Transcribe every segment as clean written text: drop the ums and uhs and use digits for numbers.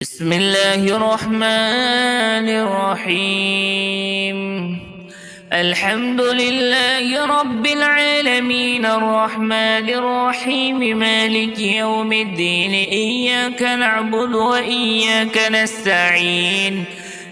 بسم الله الرحمن الرحيم. الحمد لله رب العالمين الرحمن الرحيم مالك يوم الدين. إياك نعبد وإياك نستعين.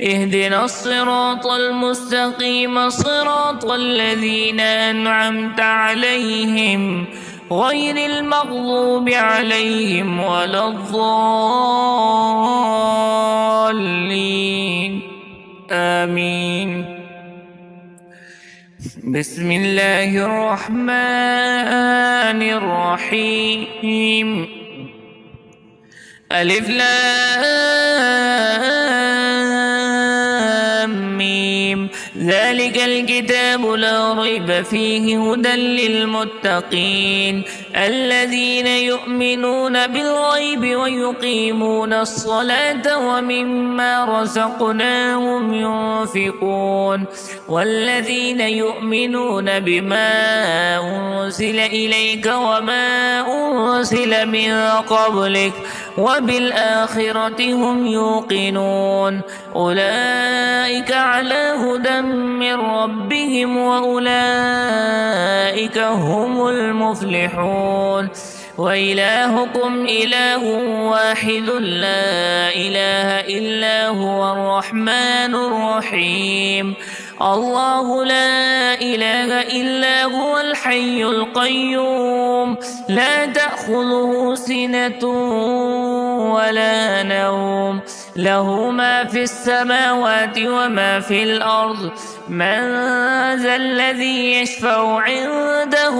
اهدنا الصراط المستقيم صراط الذين أنعمت عليهم غير المغضوب عليهم ولا الضالين. آمين. بسم الله الرحمن الرحيم. ألف لام ميم. ذلك الكتاب لا ريب فيه هدى للمتقين الذين يؤمنون بالغيب ويقيمون الصلاة ومما رزقناهم ينفقون والذين يؤمنون بما أنزل إليك وما أنزل من قبلك وبالآخرة هم يوقنون أولئك على هدى من ربهم وأولئك هم المفلحون. وإلهكم إله واحد لا إله إلا هو الرحمن الرحيم. الله لا إله إلا هو الحي القيوم لا تأخذه سنة ولا نوم له ما في السماوات وما في الأرض. من ذا الذي يشفع عنده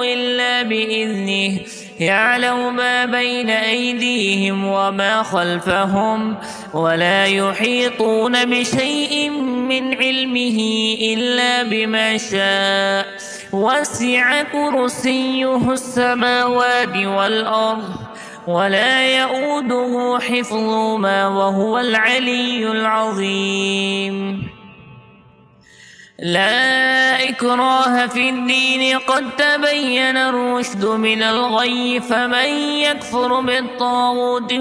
إلا بإذنه يعلم ما بين أيديهم وما خلفهم ولا يحيطون بشيء من علمه إلا بما شاء وسع كرسيه السماوات والأرض ولا يؤوده حفظهما وهو العلي العظيم. لا إكراه في الدين قد تبين الرشد من الغي فمن يكفر بالطاغوت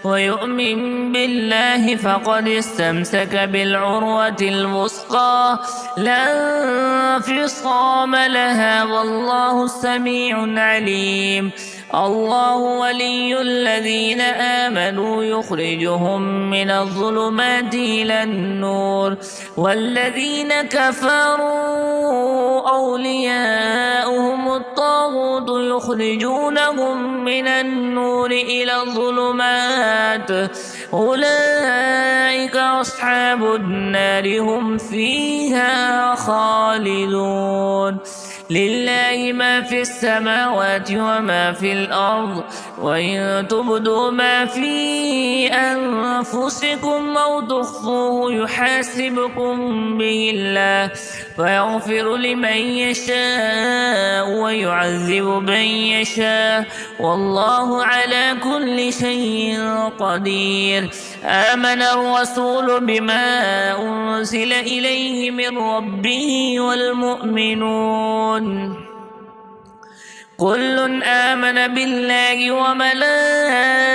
ويؤمن بالله فقد استمسك بالعروة الوثقى لا انفصام لها والله سميع عليم. الله ولي الذين آمنوا يخرجهم من الظلمات إلى النور والذين كفروا أولياؤهم الطاغوت يخرجونهم من النور إلى الظلمات أولئك أصحاب النار هم فيها خالدون. لله ما في السماوات وما في الأرض وإن تبدوا ما في أنفسكم أو تخفوه يحاسبكم به الله فيغفر لمن يشاء ويعذب من يشاء والله على كل شيء قدير. آمن الرسول بما أنزل إليه من ربه والمؤمنون كل آمن بالله وملائكته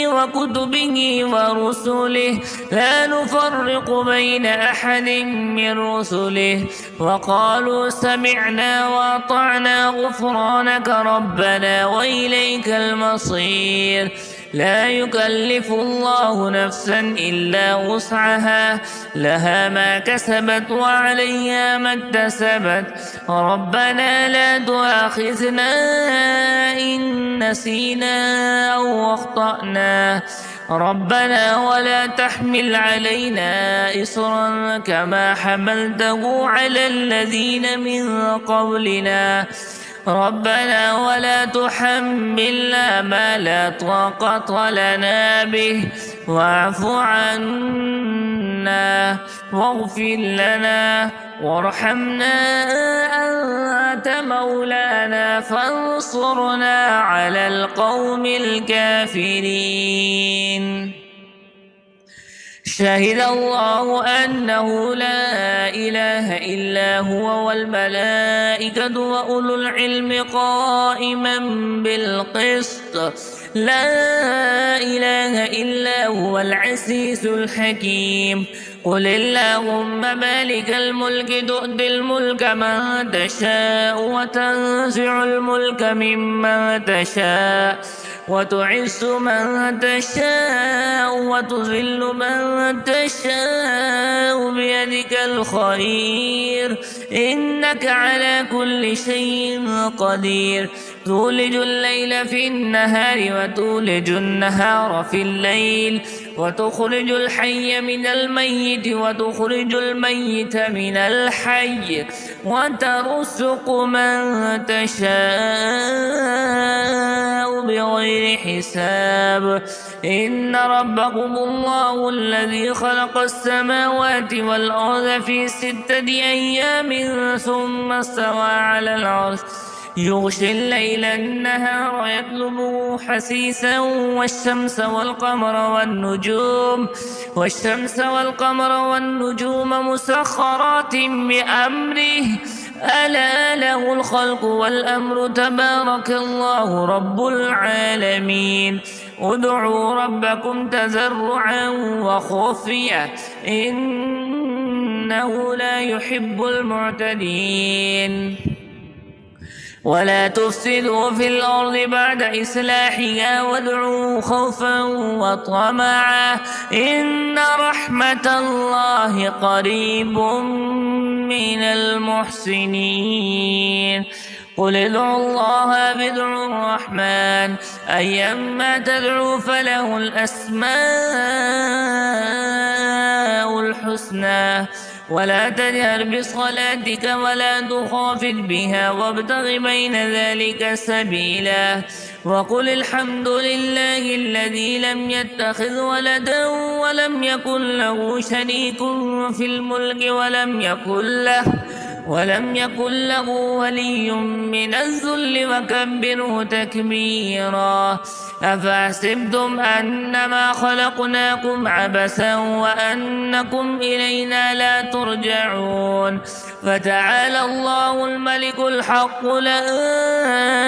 وكتبه ورسله لا نفرق بين أحد من رسله وقالوا سمعنا وأطعنا غفرانك ربنا وإليك المصير. لا يكلف الله نفسا إلا وسعها لها ما كسبت وعليها ما اكتسبت ربنا لا تؤاخذنا إن نسينا أو أخطأنا ربنا ولا تحمل علينا إصرا كما حملته على الذين من قبلنا ربنا ولا تحملنا ما لا طاقة لنا به واعف عنا واغفر لنا وارحمنا أنت مولانا فانصرنا على القوم الكافرين. شهد الله أنه لا إله إلا هو والملائكة وأولو العلم قائما بالقسط لا إله إلا هو العزيز الحكيم. قل اللهم مالك الملك تؤتي الملك من تشاء وتنزع الملك ممن تشاء وتعز من تشاء وتذل من تشاء بيدك الخير إنك على كل شيء قدير. تولج الليل في النهار وتولج النهار في الليل وتخرج الحي من الميت وتخرج الميت من الحي وترزق من تشاء بغير حساب. إن ربكم الله الذي خلق السماوات والأرض في 6 أيام ثم استوى على العرش يغشي الليل النهار يطلبه حثيثا والشمس والقمر والنجوم مسخرات بأمره ألا له الخلق والأمر تبارك الله رب العالمين. ادعوا ربكم تضرعا وخفية إنه لا يحب المعتدين. ولا تفسدوا في الأرض بعد إصلاحها وادعوه خوفا وطمعا إن رحمة الله قريب من المحسنين. قل ادعوا الله بادعوا الرحمن أيما تدعوا فله الأسماء الحسنى ولا تجهر بصلاتك ولا تخافت بها وابتغ بين ذلك سبيلا. وقل الحمد لله الذي لم يتخذ ولدا ولم يكن له شريك في الملك ولم يكن له ولي من الذل وكبره تكبيرا. أفحسبتم أنما خلقناكم عبثا وأنكم إلينا لا ترجعون. فتعالى الله الملك الحق لا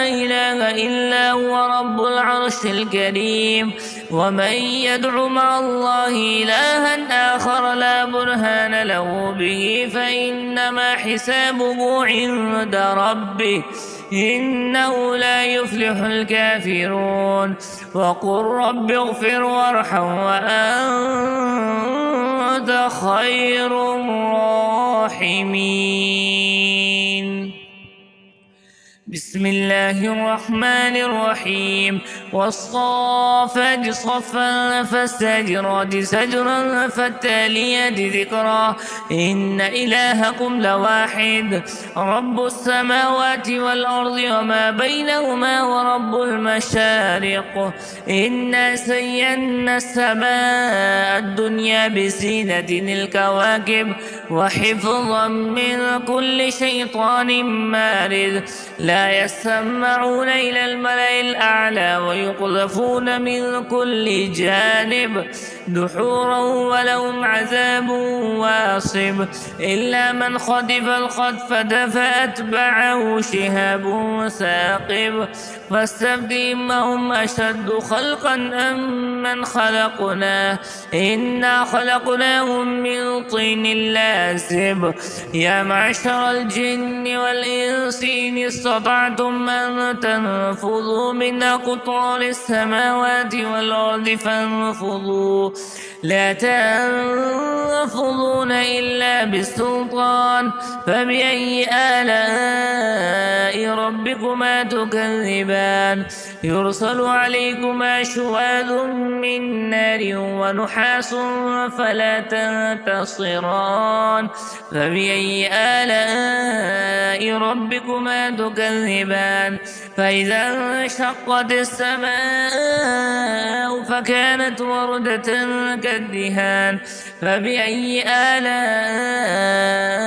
إله إلا هو رب العرش الكريم. ومن يدع مع الله إلها آخر لا برهان له به فإنما حسابه عند ربه إنه لا يفلح الكافرون. وقل رب اغفر وارحم وأنت خير الراحمين. بسم الله الرحمن الرحيم. والصافات صفا فالزاجرات زجرا فالتاليات ذكرا إن إلهكم لواحد رب السماوات والأرض وما بينهما ورب المشارق. إنا زينا السماء الدنيا بزينة الكواكب وحفظا من كل شيطان مارد. لا يسمعون إلى الملأ الأعلى ويقذفون من كل جانب دحورا ولهم عذاب واصب إلا من خطف الخطفة فأتبعه شهاب ثاقب. فاستفتهم هم أشد خلقا أم من خلقنا إنا خلقناهم من طين لازب. يا معشر الجن والإنس إن استطعتم أن تنفذوا من أقطار السماوات والأرض فانفذوا لا تنفذون إلا بالسلطان. فبأي آلاء ربكما تكذبان يرسل عليكما شواذ من نار ونحاس فلا تنتصران. فبأي آلاء ربكما تكذبان فإذا انشقت السماء فكانت وردة كالدهان. فبأي آلاء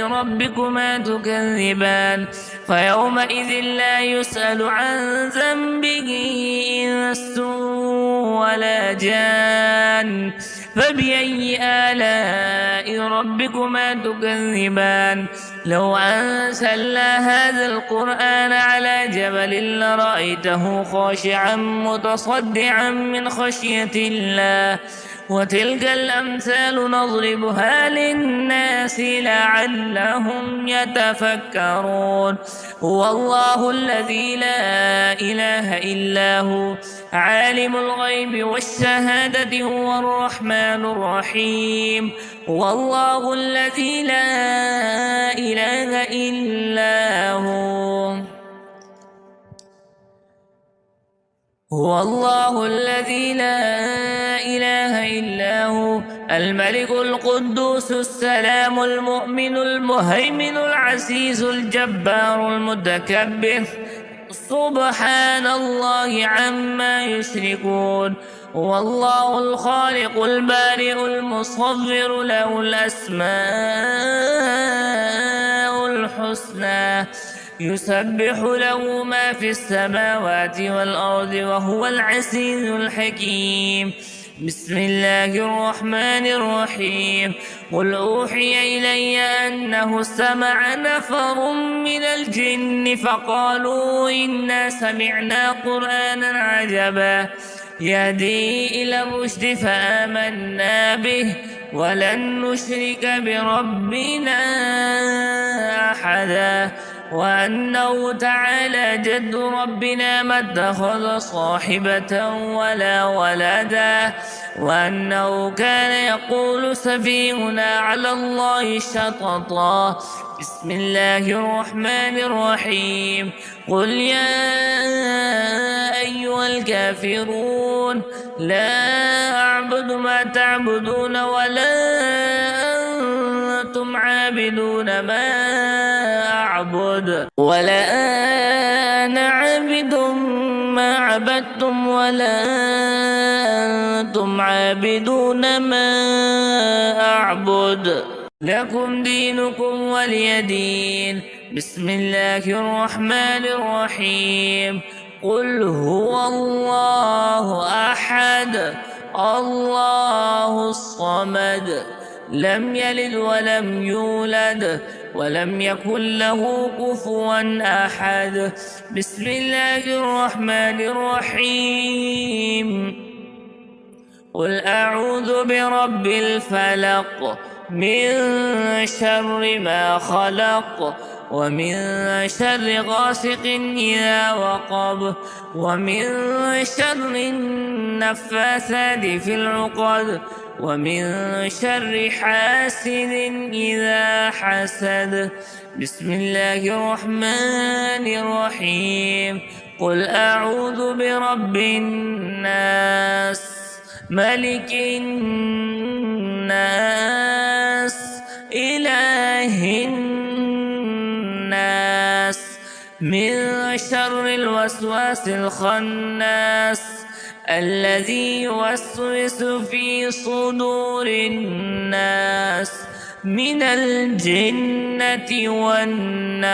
ربكما تكذبان فيومئذ لا يسأل عن ذنبه إنس ولا جان جميعا فبأي آلاء ربكما تكذبان لو أنزلنا هذا القرآن على جبل لرأيته خاشعا متصدعا من خشية الله وتلك الأمثال نضربها للناس لعلهم يتفكرون هو الله الذي لا إله إلا هو عالم الغيب والشهادة هو الرحمن الرحيم هو الله الذي لا إله إلا هو هو الله الذي لا إله إلا هو الملك القدوس السلام المؤمن المهيمن العزيز الجبار المتكبر سبحان الله عما يشركون هو الله الخالق البارئ المصور له الأسماء الحسنى يسبح له ما في السماوات والأرض وهو العزيز الحكيم بسم الله الرحمن الرحيم قل أوحي إلي أنه استمع نفر من الجن فقالوا إنا سمعنا قرآنا عجبا يهدي إلى الرشد فآمنا به ولن نشرك بربنا أحدا وأنه تعالى جد ربنا ما اتخذ صاحبة ولا ولدا وأنه كان يقول سفيهنا على الله شططا بسم الله الرحمن الرحيم قل يا أيها الكافرون لا أعبد ما تعبدون ولا أنتم عابدون ما أعبد ولا أنا عابد ما عبدتم ولا أنتم عابدون ما أعبد لكم دينكم ولي دين بسم الله الرحمن الرحيم قل هو الله أحد الله الصمد لم يلد ولم يولد ولم يكن له كفوا أحد بسم الله الرحمن الرحيم قل أعوذ برب الفلق من شر ما خلق ومن شر غاسق إذا وقب ومن شر النفاثات في العقد ومن شر حاسد إذا حسد بسم الله الرحمن الرحيم قل أعوذ برب الناس ملك الناس إله الناس من شر الوسواس الخناس الذي يوسوس في صدور الناس من الجنة والناس.